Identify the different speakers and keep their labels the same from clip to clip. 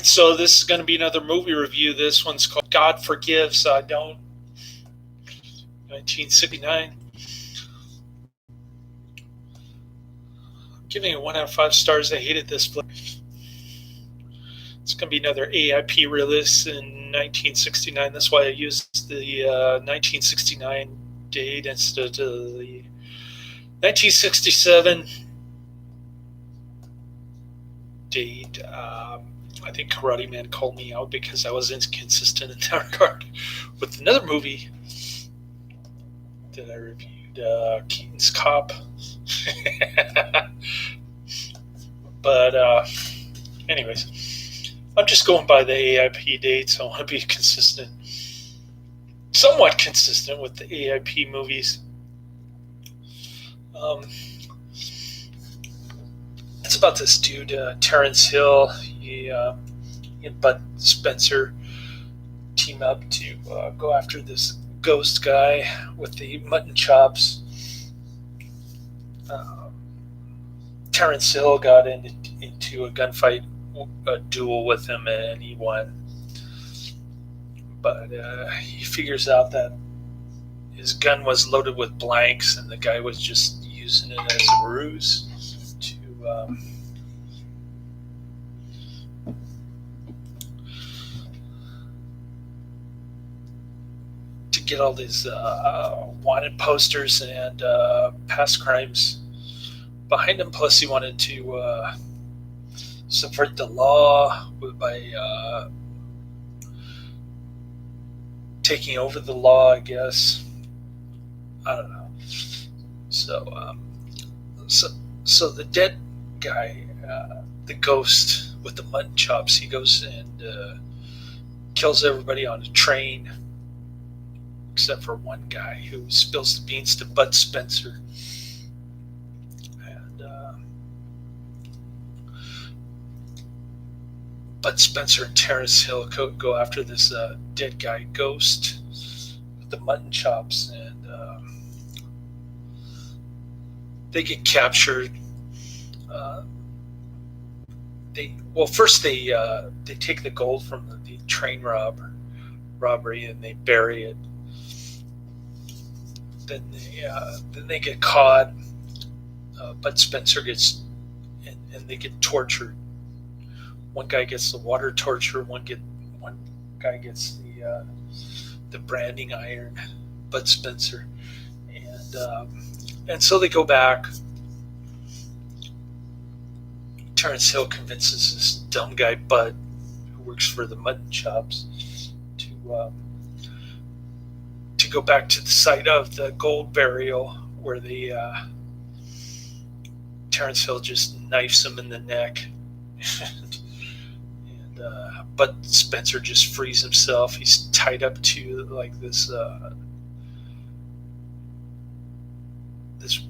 Speaker 1: So this is going to be another movie review. This one's called God Forgives. I don't. 1969. I'm giving it 1 out of 5 stars. I hated this flick. It's going to be another AIP release in 1969. That's why I used the 1969 date instead of the 1967 date. I think Karate Man called me out because I was inconsistent in that regard. With another movie that I reviewed, Keaton's Cop. But, anyways, I'm just going by the AIP dates. I want to be consistent, somewhat consistent with the AIP movies. Um, it's about this dude, Terrence Hill. He and Bud Spencer team up to go after this ghost guy with the mutton chops. Um, Terrence Hill got into a gunfight, a duel with him, and he won. But he figures out that his gun was loaded with blanks, and the guy was just using it as a ruse to get all these wanted posters and past crimes behind him. Plus, he wanted to subvert the law by taking over the law, I guess. I don't know. So, so, so the dead guy, the ghost with the mutton chops, he goes and kills everybody on a train, except for one guy who spills the beans to Bud Spencer. And Bud Spencer and Terrence Hill go after this dead guy ghost with the mutton chops, and they get captured. Uh, first they take the gold from the train robbery and they bury it. Then they get caught. Bud Spencer gets and they get tortured. One guy gets the water torture. One guy gets the branding iron. Bud Spencer, and so they go back. Terrence Hill convinces this dumb guy Bud, who works for the mutton chops, to go back to the site of the gold burial where the Terrence Hill just knifes him in the neck. And Bud Spencer just frees himself. He's tied up to like this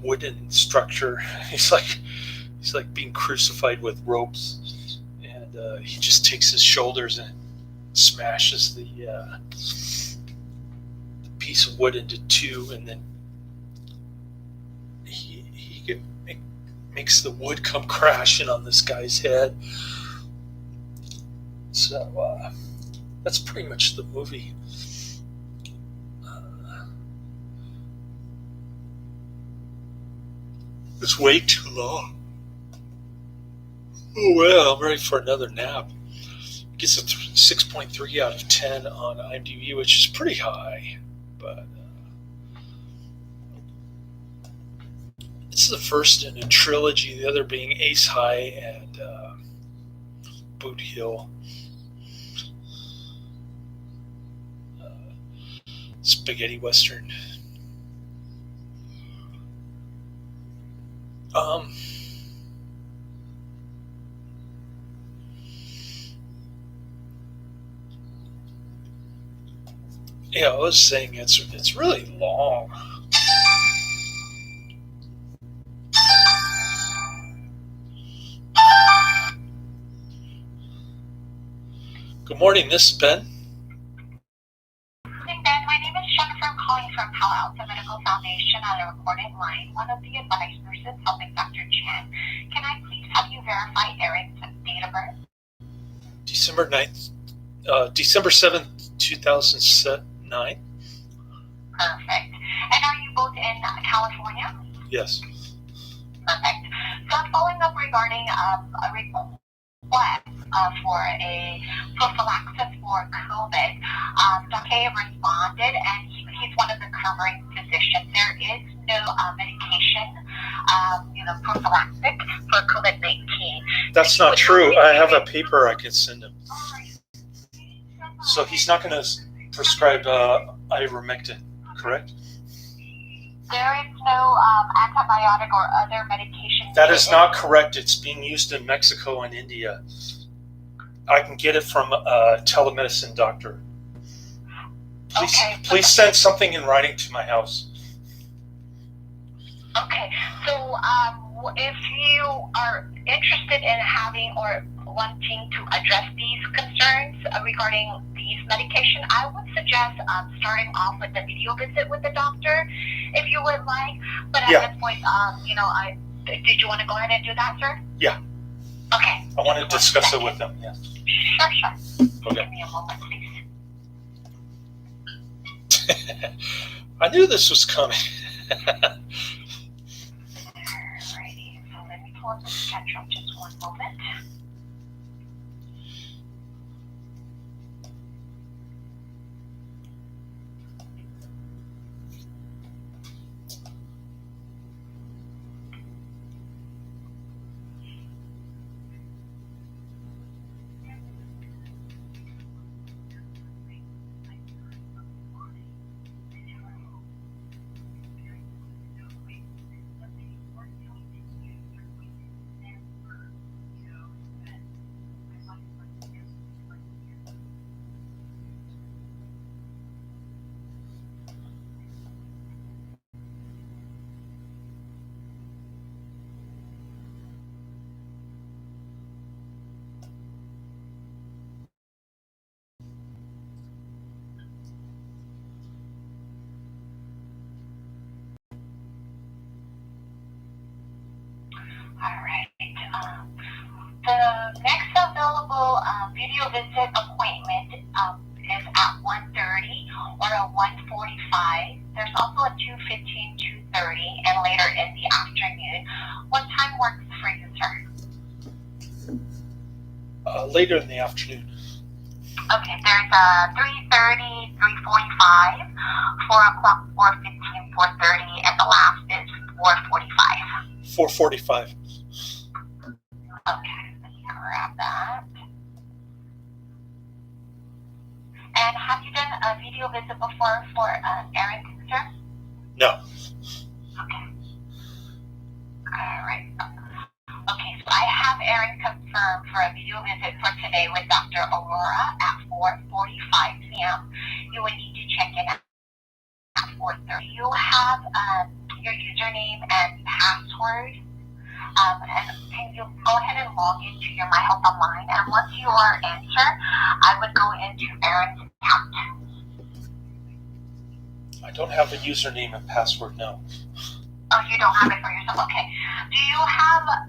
Speaker 1: wooden structure. He's like being crucified with ropes, and he just takes his shoulders and smashes the piece of wood into two, and then makes the wood come crashing on this guy's head. So that's pretty much the movie. It's way too long. Oh well, I'm ready for another nap. It gets a 6.3 out of 10 on IMDb, which is pretty high, but it's the first in a trilogy, the other being Ace High and Boot Hill. Spaghetti Western. Um, yeah, I was saying it's really long. Good morning, this is Ben.
Speaker 2: Hey Ben, my name is Jennifer. I'm calling from Palo Alto Medical Foundation on a recorded line. One of the advised nurses helping Dr. Chen. Can I please have you verify Eric's date of birth?
Speaker 1: December 9th, December 7th, 2009.
Speaker 2: Perfect. And are you both in California?
Speaker 1: Yes.
Speaker 2: Perfect. So I'm following up regarding a request for a prophylaxis for COVID. Dr. K responded, and he's one of the covering physicians. There is no medication, prophylactic for COVID-19.
Speaker 1: That's not true. I have a paper I could send him. So he's not going to prescribe ivermectin, correct?
Speaker 2: There is no antibiotic or other medication.
Speaker 1: That is not correct. It's being used in Mexico and India. I can get it from a telemedicine doctor. Please send something in writing to my house.
Speaker 2: Okay, so if you are interested in having or wanting to address these concerns regarding these medication, I would suggest starting off with a video visit with the doctor, if you would like. But at this point, did you want to go ahead and do that, sir?
Speaker 1: Yeah.
Speaker 2: Okay.
Speaker 1: I want to discuss it with them. Yeah.
Speaker 2: Sure.
Speaker 1: Okay.
Speaker 2: Give me a moment, please.
Speaker 1: I knew this was coming.
Speaker 2: Alrighty, so let me pull up the schedule just one moment. Alright. The next available video visit appointment is at 1:30 or a 1:45. There's also a 2:15, 2:30, and later in the afternoon. What time works for you, sir?
Speaker 1: Later in the afternoon.
Speaker 2: Okay, there's a 3:30, 3:45, 4 o'clock, 4:15, 4:30, and the last is 4:45.
Speaker 1: 4:45.
Speaker 2: Okay, let me grab that. And have you done a video visit before for Aaron, sir?
Speaker 1: No.
Speaker 2: Okay. Alright. Okay, so I have Aaron confirmed for a video visit for today with Dr. Aurora at 4:45 p.m. You would need to check in at 4:30. You have your username and password. And can you go ahead and log into your My Health Online? And once you are in, sir, I would go into Aaron's account.
Speaker 1: I don't have a username and password, no.
Speaker 2: Oh, you don't have it for yourself? Okay.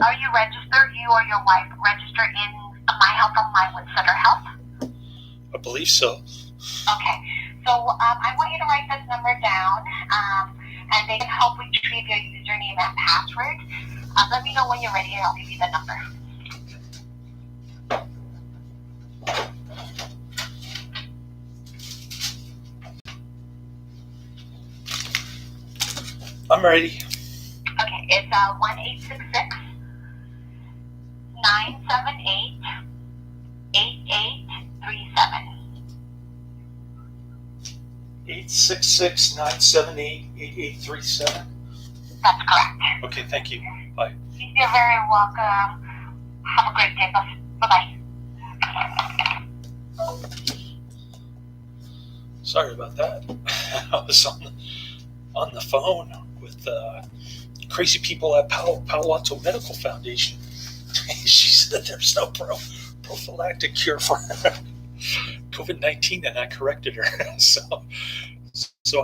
Speaker 2: Are you registered, you or your wife registered in My Health Online with Sutter Health?
Speaker 1: I believe so.
Speaker 2: Okay. So I want you to write this number down, and they can help retrieve your username and password. Let me know when you're ready, and I'll give you the number.
Speaker 1: I'm ready.
Speaker 2: Okay, it's 1-866-978-8837.
Speaker 1: Eight 866-978-8837.
Speaker 2: That's correct.
Speaker 1: Okay, thank you. Bye.
Speaker 2: You're very welcome. Have a great day. Bye-bye.
Speaker 1: Sorry about that. I was on the phone with crazy people at Palo Alto Medical Foundation. She said there's no prophylactic cure for COVID-19, and I corrected her. So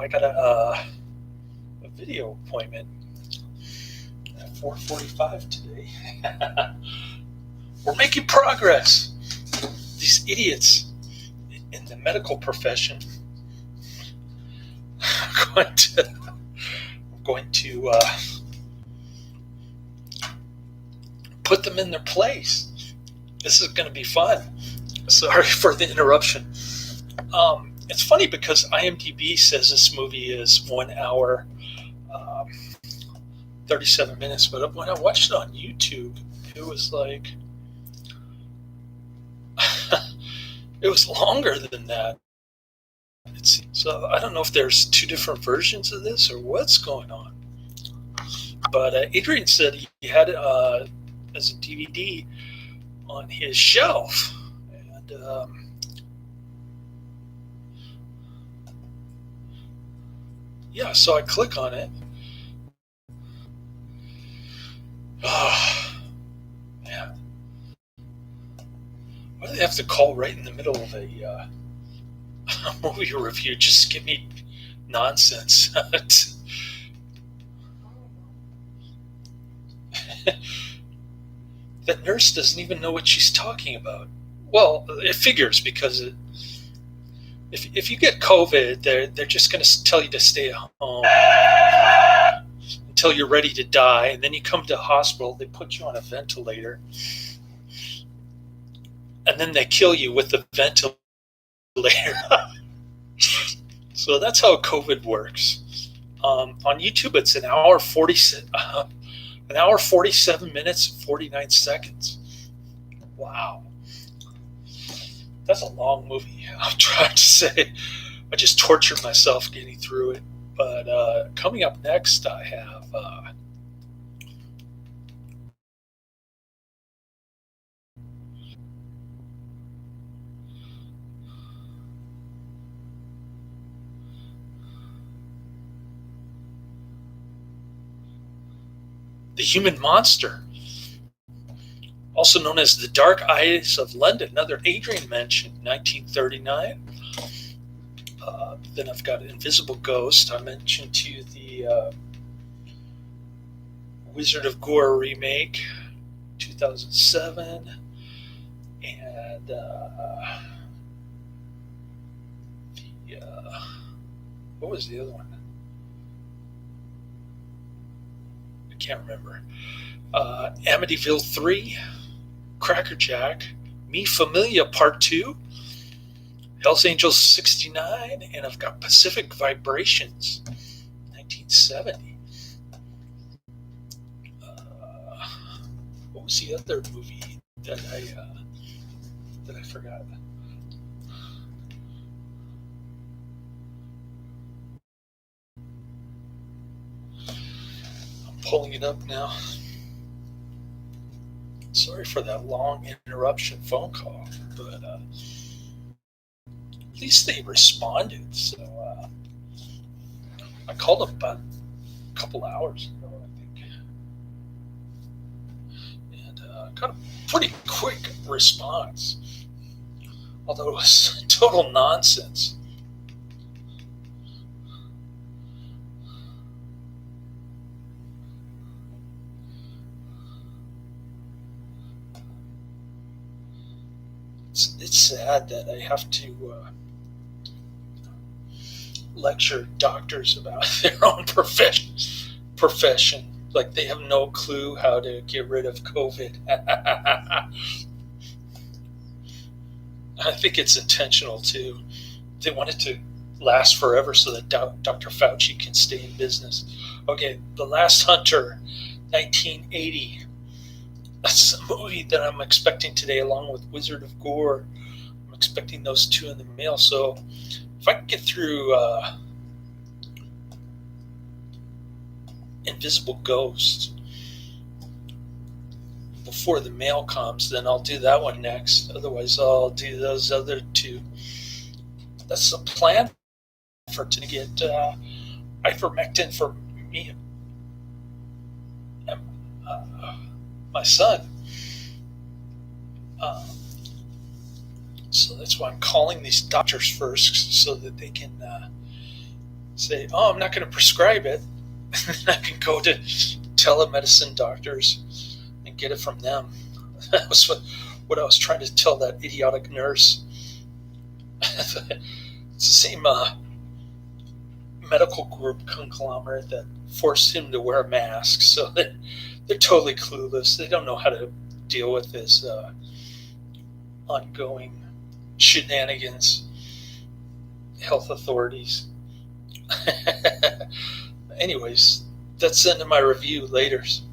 Speaker 1: I got a video appointment at 4:45 today. We're making progress. these idiots in the medical profession are going to put them in their place. This is going to be fun. Sorry for the interruption. It's funny because IMDb says this movie is 1 hour, 37 minutes, but when I watched it on YouTube, it was like, it was longer than that. So I don't know if there's 2 different versions of this or what's going on. But Adrian said he had it as a DVD on his shelf. And yeah, so I click on it. Oh, man. Why do they have to call right in the middle of a movie review? Just give me nonsense. That nurse doesn't even know what she's talking about. Well, it figures because if you get COVID, they're just going to tell you to stay at home until you're ready to die, and then you come to the hospital, they put you on a ventilator, and then they kill you with the ventilator. So that's how COVID works. On YouTube, it's an hour 47 minutes, 49 seconds. Wow. That's a long movie. I'm trying to say. I just tortured myself getting through it. But coming up next, I have The Human Monster, also known as The Dark Eyes of London, another Adrian mentioned, 1939. Then I've got Invisible Ghost. I mentioned to you the Wizard of Gore remake, 2007. And what was the other one? I can't remember. Amityville 3, Crackerjack, Mi Familia Part 2, Hells Angels 69, and I've got Pacific Vibrations, 1970. What was the other movie that I forgot? I'm pulling it up now. Sorry for that long interruption phone call, but at least they responded. So I called them about a couple hours ago, I think, and got a pretty quick response, although it was total nonsense. It's sad that I have to lecture doctors about their own profession. Like they have no clue how to get rid of COVID. I think it's intentional too. They want it to last forever so that Dr. Fauci can stay in business. Okay, The Last Hunter, 1980. That's a movie that I'm expecting today, along with Wizard of Gore. I'm expecting those 2 in the mail. So if I can get through Invisible Ghost before the mail comes, then I'll do that one next. Otherwise, I'll do those other 2. That's the plan for to get ivermectin for me and my son. So that's why I'm calling these doctors first, so that they can say, "Oh, I'm not going to prescribe it." And then I can go to telemedicine doctors and get it from them. That was what I was trying to tell that idiotic nurse. It's the same medical group conglomerate that forced him to wear a mask. So they're totally clueless. They don't know how to deal with this ongoing shenanigans. Health authorities. Anyways, that's the end of my review. Laters.